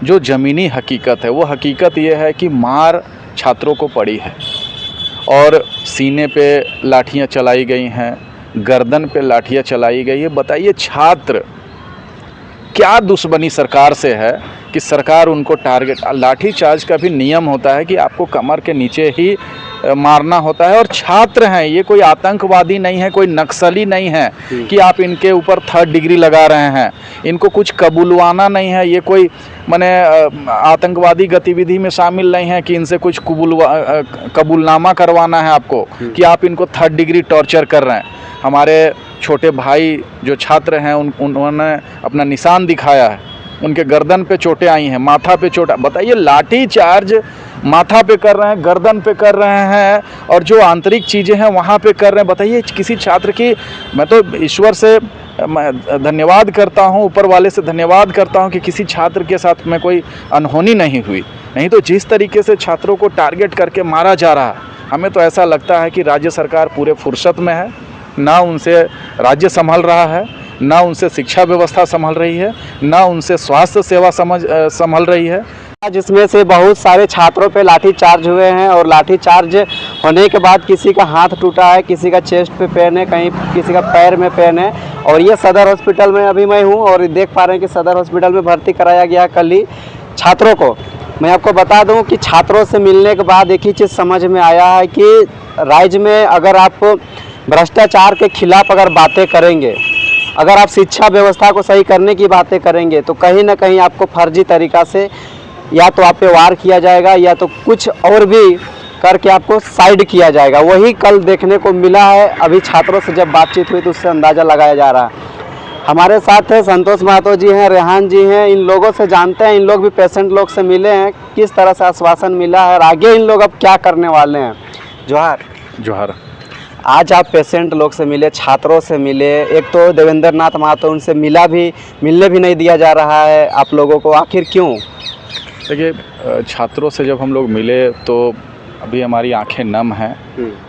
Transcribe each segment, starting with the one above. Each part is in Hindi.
जो ज़मीनी हकीकत है वो हकीकत ये है कि मार छात्रों को पड़ी है और सीने पे लाठियां चलाई गई हैं, गर्दन पे लाठियां चलाई गई है। बताइए छात्र क्या दुश्मनी सरकार से है कि सरकार उनको टारगेट, लाठी चार्ज का भी नियम होता है कि आपको कमर के नीचे ही मारना होता है। और छात्र हैं, ये कोई आतंकवादी नहीं है, कोई नक्सली नहीं है कि आप इनके ऊपर 3rd डिग्री लगा रहे हैं, इनको कुछ कबूलवाना नहीं है, ये कोई माने आतंकवादी गतिविधि में शामिल नहीं है कि इनसे कुछ कबूलनामा करवाना है आपको कि आप इनको 3rd डिग्री टॉर्चर कर रहे हैं। हमारे छोटे भाई जो छात्र हैं उन्होंने अपना निशान दिखाया है, उनके गर्दन पे चोटें आई हैं, माथा पे चोट। बताइए लाठी चार्ज माथा पे कर रहे हैं, गर्दन पे कर रहे हैं और जो आंतरिक चीज़ें हैं वहाँ पे कर रहे हैं। बताइए किसी छात्र की, मैं तो ईश्वर से धन्यवाद करता हूँ, ऊपर वाले से धन्यवाद करता हूँ कि किसी छात्र के साथ में कोई अनहोनी नहीं हुई। नहीं तो जिस तरीके से छात्रों को टारगेट करके मारा जा रहा है, हमें तो ऐसा लगता है कि राज्य सरकार पूरे फुर्सत में है, ना उनसे राज्य संभल रहा है, ना उनसे शिक्षा व्यवस्था संभल रही है, ना उनसे स्वास्थ्य सेवा संभल रही है। जिसमें से बहुत सारे छात्रों पे लाठी चार्ज हुए हैं और लाठी चार्ज होने के बाद किसी का हाथ टूटा है, किसी का चेस्ट पे पेन है, कहीं किसी का पैर में पेन है। और ये सदर हॉस्पिटल में अभी मैं हूँ और देख पा रहे हैं कि सदर हॉस्पिटल में भर्ती कराया गया कल ही छात्रों को। मैं आपको बता दूं कि छात्रों से मिलने के बाद एक ही चीज़ समझ में आया है कि राज्य में अगर आप भ्रष्टाचार के खिलाफ अगर बातें करेंगे, अगर आप शिक्षा व्यवस्था को सही करने की बातें करेंगे, तो कहीं ना कहीं आपको फर्जी तरीक़ा से या तो आप पे वार किया जाएगा या तो कुछ और भी करके आपको साइड किया जाएगा। वही कल देखने को मिला है। अभी छात्रों से जब बातचीत हुई तो उससे अंदाज़ा लगाया जा रहा है। हमारे साथ है संतोष महतो जी हैं, रेहान जी हैं। इन लोगों से जानते हैं, इन लोग भी पेशेंट लोग से मिले हैं, किस तरह से आश्वासन मिला है और आगे इन लोग अब क्या करने वाले हैं। जोहार। जोहार। आज आप पेशेंट लोग से मिले, छात्रों से मिले, एक तो देवेंद्र नाथ महतो, उनसे मिलने भी नहीं दिया जा रहा है आप लोगों को, आखिर क्यों? देखिए छात्रों से जब हम लोग मिले तो अभी हमारी आंखें नम हैं।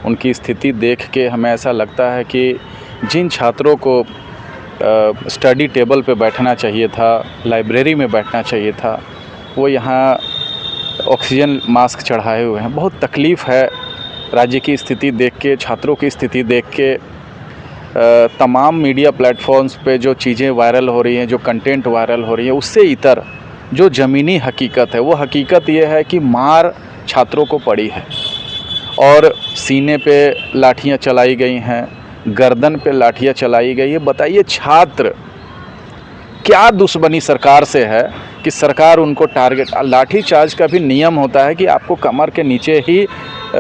उनकी स्थिति देख के हमें ऐसा लगता है कि जिन छात्रों को स्टडी टेबल पे बैठना चाहिए था, लाइब्रेरी में बैठना चाहिए था, वो यहाँ ऑक्सीजन मास्क चढ़ाए हुए हैं। बहुत तकलीफ़ है राज्य की स्थिति देख के, छात्रों की स्थिति देख के। तमाम मीडिया प्लेटफॉर्म्स पे जो चीज़ें वायरल हो रही हैं, जो कंटेंट वायरल हो रही है, उससे इतर जो ज़मीनी हकीकत है वो हकीकत ये है कि मार छात्रों को पड़ी है और सीने पे लाठियां चलाई गई हैं, गर्दन पे लाठियां चलाई गई है। बताइए छात्र क्या दुश्मनी सरकार से है कि सरकार उनको टारगेट, लाठी चार्ज का भी नियम होता है कि आपको कमर के नीचे ही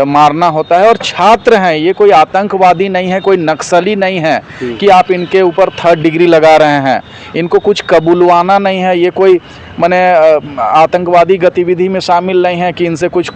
मारना होता है। और छात्र हैं, ये कोई आतंकवादी नहीं है, कोई नक्सली नहीं है कि आप इनके ऊपर 3rd डिग्री लगा रहे हैं, इनको कुछ कबूलवाना नहीं है, ये कोई माने आतंकवादी गतिविधि में शामिल नहीं है कि इनसे कुछ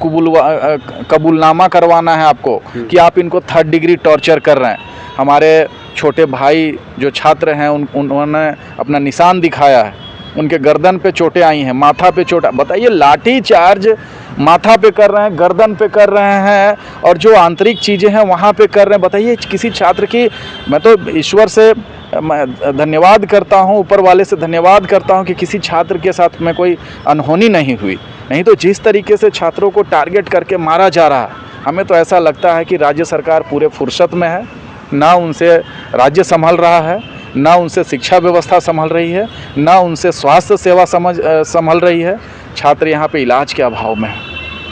कबूलनामा करवाना है आपको कि आप इनको 3rd डिग्री टॉर्चर कर रहे हैं। हमारे छोटे भाई जो छात्र हैं उन्होंने अपना निशान दिखाया है, उनके गर्दन पे चोटें आई हैं, माथा पे चोट। बताइए लाठी चार्ज माथा पे कर रहे हैं, गर्दन पे कर रहे हैं और जो आंतरिक चीज़ें हैं वहाँ पे कर रहे हैं। बताइए किसी छात्र की, मैं तो ईश्वर से धन्यवाद करता हूँ, ऊपर वाले से धन्यवाद करता हूँ कि किसी छात्र के साथ में कोई अनहोनी नहीं हुई। नहीं तो जिस तरीके से छात्रों को टारगेट करके मारा जा रहा है, हमें तो ऐसा लगता है कि राज्य सरकार पूरे फुर्सत में है, ना उनसे राज्य संभल रहा है, ना उनसे शिक्षा व्यवस्था संभल रही है, ना उनसे स्वास्थ्य सेवा संभल रही है। छात्र यहाँ पे इलाज के अभाव में है,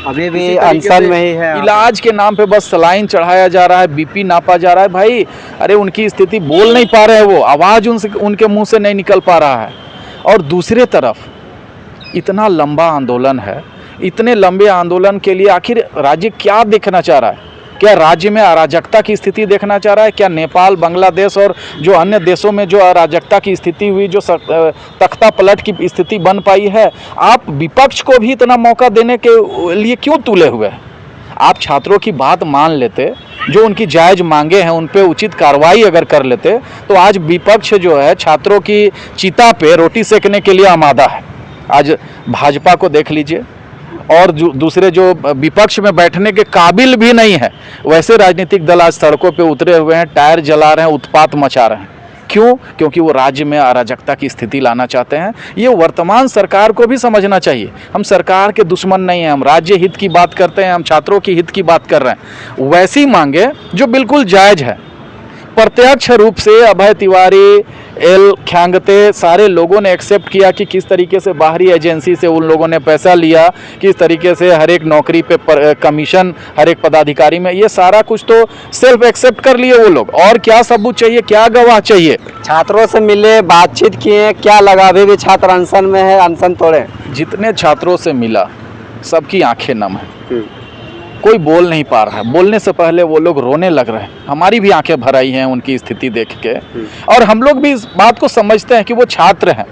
अभी भी अनशन में ही है। इलाज के नाम पे बस सलाइन चढ़ाया जा रहा है, बीपी नापा जा रहा है। भाई अरे उनकी स्थिति, बोल नहीं पा रहे हैं, वो आवाज़ उनके मुंह से नहीं निकल पा रहा है। और दूसरे तरफ इतना लंबा आंदोलन है, इतने लंबे आंदोलन के लिए आखिर राज्य क्या देखना चाह रहा है? क्या राज्य में अराजकता की स्थिति देखना चाह रहा है? क्या नेपाल, बांग्लादेश और जो अन्य देशों में जो अराजकता की स्थिति हुई, जो तख्ता पलट की स्थिति बन पाई है, आप विपक्ष को भी इतना मौका देने के लिए क्यों तुले हुए हैं? आप छात्रों की बात मान लेते, जो उनकी जायज़ मांगे हैं उन पे उचित कार्रवाई अगर कर लेते, तो आज विपक्ष जो है छात्रों की चिता पे रोटी सेकने के लिए आमादा है। आज भाजपा को देख लीजिए, और दूसरे जो विपक्ष में बैठने के काबिल भी नहीं है, वैसे राजनीतिक दल आज सड़कों पे उतरे हुए हैं, टायर जला रहे हैं, उत्पात मचा रहे हैं। क्यों? क्योंकि वो राज्य में अराजकता की स्थिति लाना चाहते हैं। ये वर्तमान सरकार को भी समझना चाहिए। हम सरकार के दुश्मन नहीं हैं, हम राज्य हित की बात करते हैं, हम छात्रों की हित की बात कर रहे हैं। वैसी मांगे जो बिल्कुल जायज़ है। प्रत्यक्ष रूप से अभय तिवारी, एल ख्यांगते सारे लोगों ने एक्सेप्ट किया कि किस तरीके से बाहरी एजेंसी से उन लोगों ने पैसा लिया, किस तरीके से हर एक नौकरी पे कमीशन हर एक पदाधिकारी में, ये सारा कुछ तो सेल्फ एक्सेप्ट कर लिए वो लोग। और क्या सबूत चाहिए, क्या गवाह चाहिए? छात्रों से मिले, बातचीत किए, क्या लगा? अभी भी छात्र अनशन में है, अनशन तोड़े? जितने छात्रों से मिला सबकी आंखें नम है, कोई बोल नहीं पा रहा है। बोलने से पहले वो लोग रोने लग रहे हैं। हमारी भी आंखें भर आई हैं उनकी स्थिति देख के। और हम लोग भी इस बात को समझते हैं कि वो छात्र हैं,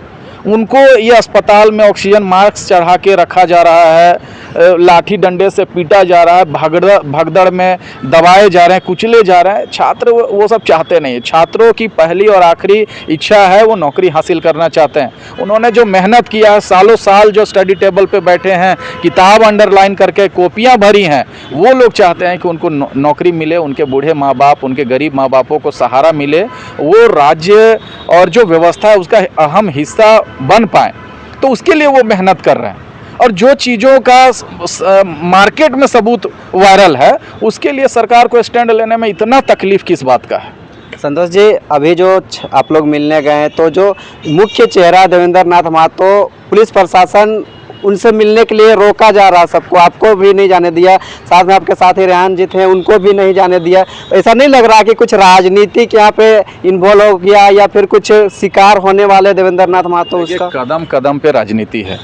उनको ये अस्पताल में ऑक्सीजन मास्क चढ़ा के रखा जा रहा है, लाठी डंडे से पीटा जा रहा है, भगदड़ में दबाए जा रहे हैं, कुचले जा रहे हैं। छात्र वो सब चाहते नहीं। छात्रों की पहली और आखिरी इच्छा है वो नौकरी हासिल करना चाहते हैं। उन्होंने जो मेहनत किया है, सालों साल जो स्टडी टेबल पे बैठे हैं, किताब अंडरलाइन करके कॉपियाँ भरी हैं, वो लोग चाहते हैं कि उनको नौकरी मिले, उनके बूढ़े माँ बाप, उनके गरीब माँ बापों को सहारा मिले, वो राज्य और जो व्यवस्था है उसका अहम हिस्सा बन पाए। तो उसके लिए वो मेहनत कर रहे हैं। और जो चीज़ों का मार्केट में सबूत वायरल है, उसके लिए सरकार को स्टैंड लेने में इतना तकलीफ किस बात का है? संतोष जी, अभी जो आप लोग मिलने गए तो जो मुख्य चेहरा देवेंद्र नाथ महतो, पुलिस प्रशासन उनसे मिलने के लिए रोका जा रहा सबको, आपको भी नहीं जाने दिया, साथ में आपके साथी रेहान जी थे उनको भी नहीं जाने दिया। ऐसा नहीं लग रहा कि कुछ राजनीतिक यहाँ पे इन्वॉल्व हो गया या फिर कुछ शिकार होने वाले देवेंद्र नाथ महतो उसका? कदम कदम पे राजनीति है।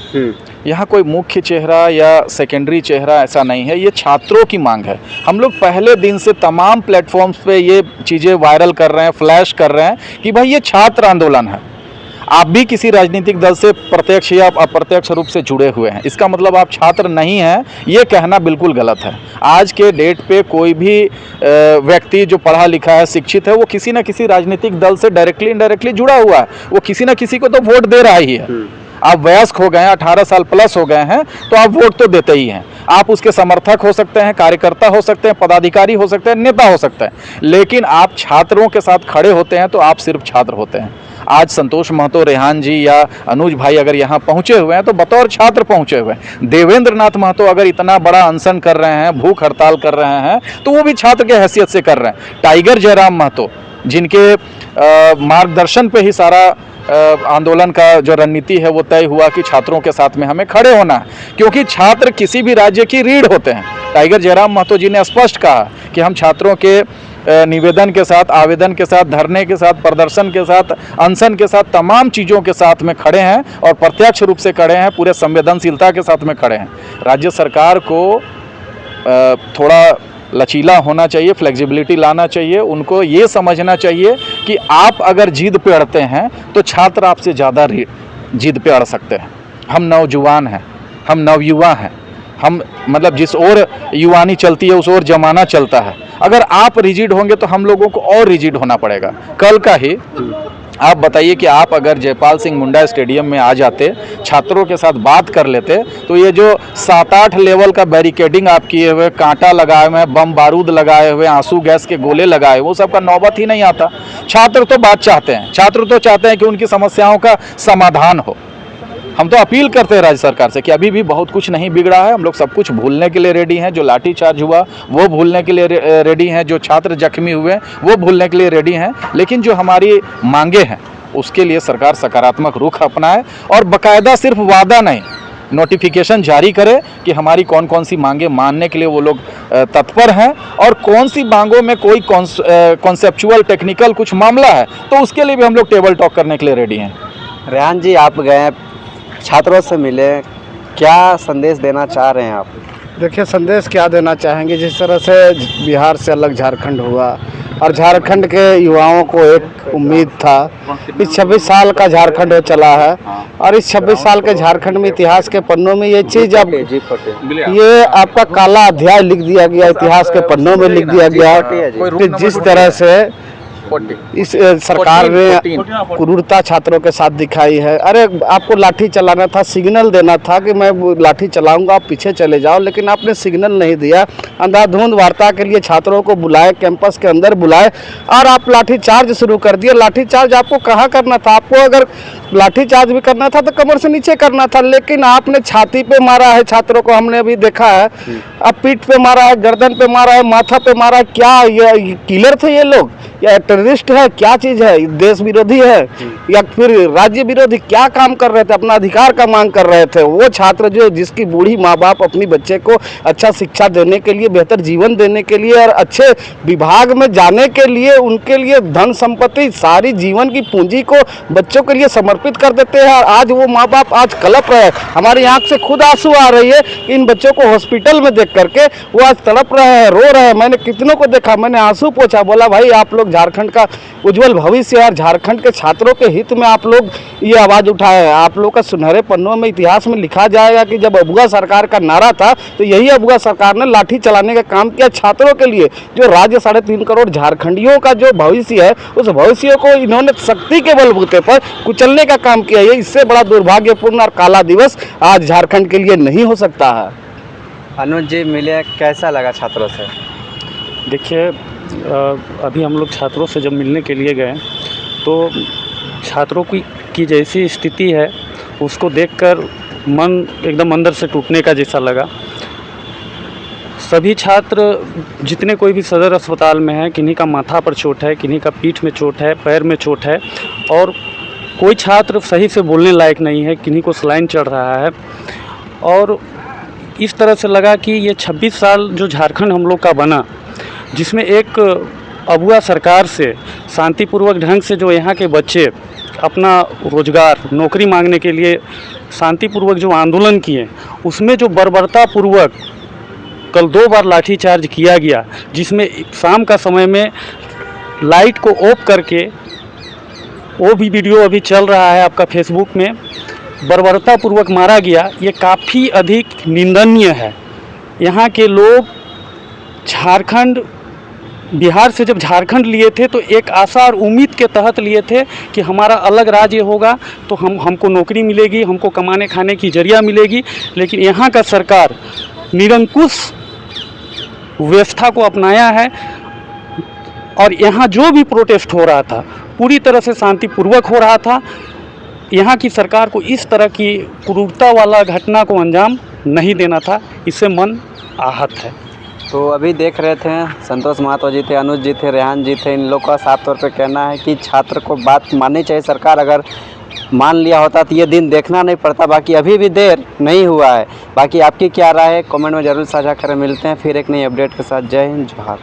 यहाँ कोई मुख्य चेहरा या सेकेंडरी चेहरा ऐसा नहीं है, ये छात्रों की मांग है। हम लोग पहले दिन से तमाम प्लेटफॉर्म्स पे ये चीज़ें वायरल कर रहे हैं, फ्लैश कर रहे हैं कि भाई ये छात्र आंदोलन है। आप भी किसी राजनीतिक दल से प्रत्यक्ष या अप्रत्यक्ष रूप से जुड़े हुए हैं, इसका मतलब आप छात्र नहीं हैं, ये कहना बिल्कुल गलत है। आज के डेट पे कोई भी व्यक्ति जो पढ़ा लिखा है, शिक्षित है, वो किसी न किसी राजनीतिक दल से डायरेक्टली इनडायरेक्टली जुड़ा हुआ है। वो किसी न किसी को तो वोट दे रहा ही है। आप वयस्क हो गए हैं, 18 साल प्लस हो गए हैं, तो आप वोट तो देते ही हैं। आप उसके समर्थक हो सकते हैं, कार्यकर्ता हो सकते हैं, पदाधिकारी हो सकते हैं, नेता हो सकते हैं, लेकिन आप छात्रों के साथ खड़े होते हैं तो आप सिर्फ छात्र होते हैं। आज संतोष महतो, रेहान जी या अनुज भाई अगर यहाँ पहुँचे हुए हैं तो बतौर छात्र पहुँचे हुए हैं। देवेंद्र नाथ महतो अगर इतना बड़ा अनशन कर रहे हैं, भूख हड़ताल कर रहे हैं, तो वो भी छात्र के हैसियत से कर रहे हैं। टाइगर जयराम महतो, जिनके मार्गदर्शन पे ही सारा आंदोलन का जो रणनीति है वो तय हुआ कि छात्रों के साथ में हमें खड़े होना है, क्योंकि छात्र किसी भी राज्य की रीढ़ होते हैं। टाइगर जयराम महतो जी ने स्पष्ट कहा कि हम छात्रों के निवेदन के साथ, आवेदन के साथ, धरने के साथ, प्रदर्शन के साथ, अनशन के साथ, तमाम चीज़ों के साथ में खड़े हैं और प्रत्यक्ष रूप से खड़े हैं, पूरे संवेदनशीलता के साथ में खड़े हैं। राज्य सरकार को थोड़ा लचीला होना चाहिए, फ्लेक्सिबिलिटी लाना चाहिए। उनको ये समझना चाहिए कि आप अगर जिद पे अड़ते हैं तो छात्र आपसे ज़्यादा जिद पे अड़ सकते हैं। हम नौजवान हैं, हम नवयुवा हैं, हम मतलब जिस ओर युवानी चलती है उस ओर जमाना चलता है। अगर आप रिजिड होंगे तो हम लोगों को और रिजिड होना पड़ेगा। कल का ही आप बताइए कि आप अगर जयपाल सिंह मुंडा स्टेडियम में आ जाते, छात्रों के साथ बात कर लेते, तो ये जो 7-8 लेवल का बैरिकेडिंग आप किए हुए, कांटा लगाए हुए, बम बारूद लगाए हुए, आंसू गैस के गोले लगाए, वो सब का नौबत ही नहीं आता। छात्र तो बात चाहते हैं, छात्र तो चाहते हैं कि उनकी समस्याओं का समाधान हो। हम तो अपील करते हैं राज्य सरकार से कि अभी भी बहुत कुछ नहीं बिगड़ा है, हम लोग सब कुछ भूलने के लिए रेडी हैं। जो लाठीचार्ज हुआ वो भूलने के लिए रेडी हैं, जो छात्र जख्मी हुए वो भूलने के लिए रेडी हैं, लेकिन जो हमारी मांगे हैं उसके लिए सरकार सकारात्मक रुख अपनाए और बाकायदा सिर्फ वादा नहीं, नोटिफिकेशन जारी करे कि हमारी कौन कौन सी मांगे मानने के लिए वो लोग तत्पर हैं और कौन सी मांगों में कोई कॉन्सेप्चुअल टेक्निकल कुछ मामला है तो उसके लिए भी हम लोग टेबल टॉक करने के लिए रेडी हैं। रेहान जी, आप गए, छात्रों से मिले, क्या संदेश देना चाह रहे हैं आप? देखिए, संदेश क्या देना चाहेंगे, जिस तरह से बिहार से अलग झारखंड हुआ और झारखंड के युवाओं को एक उम्मीद था, इस 26 साल का झारखंड हो चला है और इस 26 साल के झारखंड में इतिहास के पन्नों में ये चीज़ अब ये आपका काला अध्याय लिख दिया गया, इतिहास के पन्नों में लिख दिया गया कि जिस तरह से इस सरकार ने क्रूरता छात्रों के साथ दिखाई है। अरे आपको लाठी चलाना था, सिग्नल देना था कि मैं लाठी चलाऊंगा, आप पीछे चले जाओ, लेकिन आपने सिग्नल नहीं दिया। अंधाधुंध वार्ता के लिए छात्रों को बुलाए, कैंपस के अंदर बुलाए और आप लाठी चार्ज शुरू कर दिए। लाठी चार्ज आपको कहाँ करना था? आपको अगर लाठी चार्ज भी करना था तो कमर से नीचे करना था, लेकिन आपने छाती पे मारा है छात्रों को, हमने अभी देखा है। अब पीठ पे मारा है, गर्दन पे मारा है, माथा पे मारा है। क्या ये किलर थे ये लोग या टेररिस्ट है? क्या चीज़ है? देश विरोधी है या फिर राज्य विरोधी? क्या काम कर रहे थे? अपना अधिकार का मांग कर रहे थे। वो छात्र जो जिसकी बूढ़ी माँ बाप अपनी बच्चे को अच्छा शिक्षा देने के लिए, बेहतर जीवन देने के लिए और अच्छे विभाग में जाने के लिए, उनके लिए धन संपत्ति, सारी जीवन की पूंजी को बच्चों के लिए समर्पित कर देते हैं। और आज वो माँ बाप आज कलप रहे हैं। हमारी आंख से खुद आंसू आ रही है इन बच्चों को हॉस्पिटल में देख करके। वो आज तड़प रहे हैं, रो रहे हैं। मैंने कितनों को देखा, मैंने आंसू पोंछा, बोला भाई आप लोग झारखंड का उज्जवल भविष्य और झारखंड के छात्रों के हित में आप लोग ये आवाज़ उठाए हैं। आप लोग का सुनहरे पन्नों में इतिहास में लिखा जाएगा कि जब अबुआ सरकार का नारा था तो यही अबुआ सरकार ने लाठी चलाने का काम किया छात्रों के लिए। जो राज्य 3.5 करोड़ झारखंडियों का जो भविष्य है, उस भविष्य को इन्होंने शक्ति के बलबूते पर कुचलने का काम किया। ये इससे बड़ा दुर्भाग्यपूर्ण और काला दिवस आज झारखंड के लिए नहीं हो सकता है। अनुज जी मिले, कैसा लगा छात्रों से? देखिए, अभी हम लोग छात्रों से जब मिलने के लिए गए तो छात्रों की जैसी स्थिति है उसको देखकर मन एकदम अंदर से टूटने का जैसा लगा। सभी छात्र जितने कोई भी सदर अस्पताल में हैं, किन्हीं का माथा पर चोट है, किन्हीं का पीठ में चोट है, पैर में चोट है और कोई छात्र सही से बोलने लायक नहीं है, किन्हीं को सलाइन चढ़ रहा है। और इस तरह से लगा कि ये 26 साल जो झारखंड हम लोग का बना, जिसमें एक अबुआ सरकार से शांतिपूर्वक ढंग से जो यहाँ के बच्चे अपना रोजगार, नौकरी मांगने के लिए शांतिपूर्वक जो आंदोलन किए, उसमें जो बर्बरतापूर्वक कल 2 बार लाठीचार्ज किया गया, जिसमें शाम का समय में लाइट को ऑफ करके, वो भी वीडियो अभी चल रहा है आपका फेसबुक में, बर्बरतापूर्वक मारा गया। ये काफ़ी अधिक निंदनीय है। यहाँ के लोग झारखंड, बिहार से जब झारखंड लिए थे तो एक आशा और उम्मीद के तहत लिए थे कि हमारा अलग राज्य होगा तो हमको नौकरी मिलेगी, हमको कमाने खाने की जरिया मिलेगी। लेकिन यहाँ का सरकार निरंकुश व्यवस्था को अपनाया है और यहाँ जो भी प्रोटेस्ट हो रहा था पूरी तरह से शांतिपूर्वक हो रहा था। यहाँ की सरकार को इस तरह की क्रूरता वाला घटना को अंजाम नहीं देना था। इससे मन आहत है। तो अभी देख रहे थे संतोष महतो जी थे, अनुज जी थे, रेहान जी थे। इन लोग का साफ तौर पे कहना है कि छात्र को बात माननी चाहिए। सरकार अगर मान लिया होता तो ये दिन देखना नहीं पड़ता। बाकी अभी भी देर नहीं हुआ है। बाकी आपकी क्या राय है कमेंट में ज़रूर साझा करें। मिलते हैं फिर एक नई अपडेट के साथ। जय हिंद, जोहार।